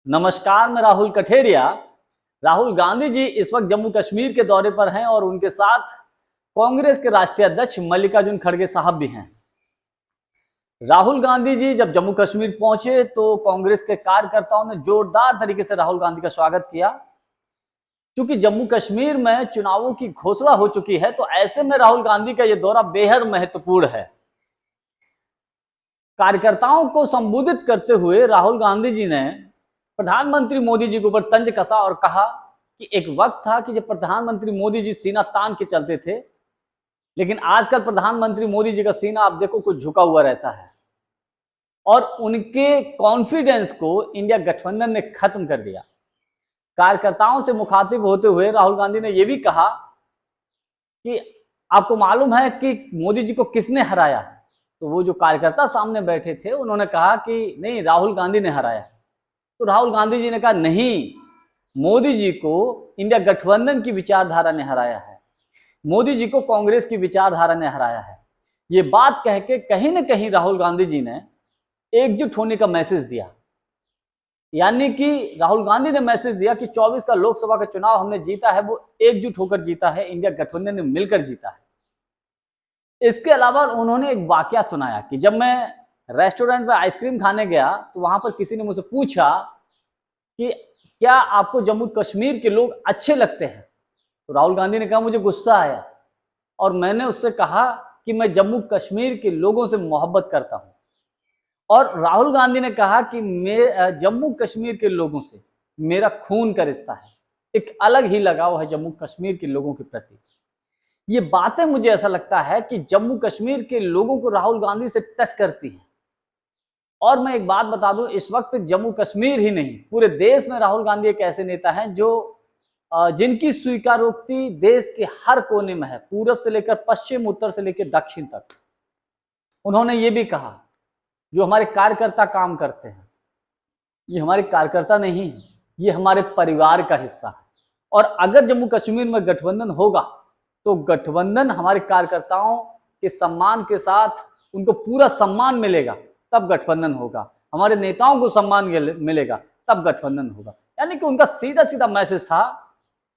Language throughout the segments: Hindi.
नमस्कार, मैं राहुल कठेरिया। राहुल गांधी जी इस वक्त जम्मू कश्मीर के दौरे पर हैं और उनके साथ कांग्रेस के राष्ट्रीय अध्यक्ष मल्लिकार्जुन खड़गे साहब भी हैं। राहुल गांधी जी जब जम्मू कश्मीर पहुंचे तो कांग्रेस के कार्यकर्ताओं ने जोरदार तरीके से राहुल गांधी का स्वागत किया। क्योंकि जम्मू कश्मीर में चुनावों की घोषणा हो चुकी है, तो ऐसे में राहुल गांधी का यह दौरा बेहद महत्वपूर्ण है। कार्यकर्ताओं को संबोधित करते हुए राहुल गांधी जी ने प्रधानमंत्री मोदी जी के ऊपर तंज कसा और कहा कि एक वक्त था कि जब प्रधानमंत्री मोदी जी सीना तान के चलते थे, लेकिन आजकल प्रधानमंत्री मोदी जी का सीना आप देखो कुछ झुका हुआ रहता है और उनके कॉन्फिडेंस को इंडिया गठबंधन ने खत्म कर दिया। कार्यकर्ताओं से मुखातिब होते हुए राहुल गांधी ने यह भी कहा कि आपको मालूम है कि मोदी जी को किसने हराया? तो वो जो कार्यकर्ता सामने बैठे थे उन्होंने कहा कि नहीं, राहुल गांधी ने हराया। तो राहुल गांधी जी ने कहा नहीं, मोदी जी को इंडिया गठबंधन की विचारधारा ने हराया है, मोदी जी को कांग्रेस की विचारधारा ने हराया है। ये बात कह के कहीं ना कहीं राहुल गांधी जी ने एकजुट होने का मैसेज दिया। यानी कि राहुल गांधी ने मैसेज दिया कि 24 का लोकसभा का चुनाव हमने जीता है, वो एकजुट होकर जीता है, इंडिया गठबंधन ने मिलकर जीता है। इसके अलावा उन्होंने एक वाकया सुनाया कि जब मैं रेस्टोरेंट में आइसक्रीम खाने गया तो वहां पर किसी ने मुझसे पूछा कि क्या आपको जम्मू कश्मीर के लोग अच्छे लगते हैं? तो राहुल गांधी ने कहा मुझे गुस्सा आया और मैंने उससे कहा कि मैं जम्मू कश्मीर के लोगों से मोहब्बत करता हूं। और राहुल गांधी ने कहा कि मैं जम्मू कश्मीर के लोगों से मेरा खून का रिश्ता है, एक अलग ही लगाव है जम्मू कश्मीर के लोगों के प्रति। ये बातें मुझे ऐसा लगता है कि जम्मू कश्मीर के लोगों को राहुल गांधी से टच करती हैं। और मैं एक बात बता दूं, इस वक्त जम्मू कश्मीर ही नहीं पूरे देश में राहुल गांधी एक ऐसे नेता हैं जो जिनकी स्वीकारोक्ति देश के हर कोने में है, पूरब से लेकर पश्चिम, उत्तर से लेकर दक्षिण तक। उन्होंने ये भी कहा जो हमारे कार्यकर्ता काम करते हैं, ये हमारे कार्यकर्ता नहीं है, ये हमारे परिवार का हिस्सा है। और अगर जम्मू कश्मीर में गठबंधन होगा तो गठबंधन हमारे कार्यकर्ताओं के सम्मान के साथ, उनको पूरा सम्मान मिलेगा तब गठबंधन होगा, हमारे नेताओं को सम्मान मिलेगा तब गठबंधन होगा। यानी कि उनका सीधा सीधा मैसेज था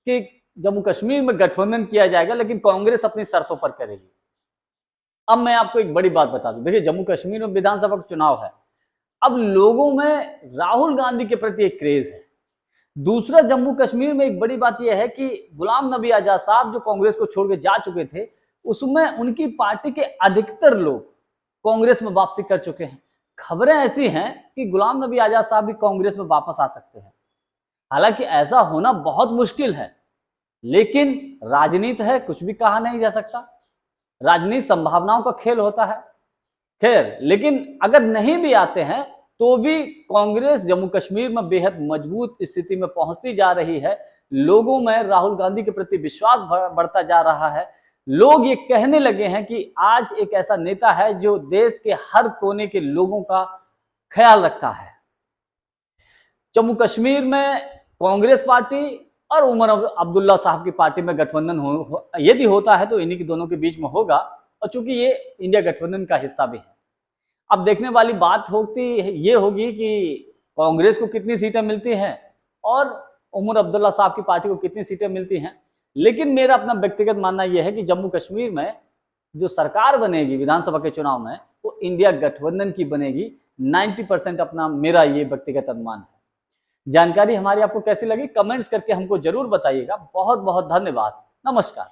कि जम्मू कश्मीर में गठबंधन किया जाएगा, लेकिन कांग्रेस अपनी शर्तों पर करेगी। अब मैं आपको एक बड़ी बात बता दूं, देखिए जम्मू कश्मीर में विधानसभा का चुनाव है, अब लोगों में राहुल गांधी के प्रति एक क्रेज है। दूसरा, जम्मू कश्मीर में एक बड़ी बात यह है कि गुलाम नबी आजाद साहब जो कांग्रेस को छोड़ के जा चुके थे, उसमें उनकी पार्टी के अधिकतर लोग कांग्रेस में वापसी कर चुके हैं। खबरें ऐसी हैं कि गुलाम नबी आजाद साहब भी कांग्रेस में वापस आ सकते हैं। हालांकि ऐसा होना बहुत मुश्किल है, लेकिन राजनीति है, कुछ भी कहा नहीं जा सकता। राजनीति संभावनाओं का खेल होता है। खैर, लेकिन अगर नहीं भी आते हैं तो भी कांग्रेस जम्मू कश्मीर में बेहद मजबूत स्थिति में पहुंचती जा रही है। लोगों में राहुल गांधी के प्रति विश्वास बढ़ता जा रहा है। लोग ये कहने लगे हैं कि आज एक ऐसा नेता है जो देश के हर कोने के लोगों का ख्याल रखता है। जम्मू कश्मीर में कांग्रेस पार्टी और उमर अब्दुल्ला साहब की पार्टी में गठबंधन यदि होता है तो इन्हीं के दोनों के बीच में होगा, और चूंकि ये इंडिया गठबंधन का हिस्सा भी है। अब देखने वाली बात ये होगी कि कांग्रेस को कितनी सीटें मिलती हैं और उमर अब्दुल्ला साहब की पार्टी को कितनी सीटें मिलती हैं। लेकिन मेरा अपना व्यक्तिगत मानना यह है कि जम्मू कश्मीर में जो सरकार बनेगी विधानसभा के चुनाव में, वो इंडिया गठबंधन की बनेगी। 90% अपना मेरा ये व्यक्तिगत अनुमान है। जानकारी हमारी आपको कैसी लगी, कमेंट्स करके हमको जरूर बताइएगा। बहुत बहुत धन्यवाद। नमस्कार।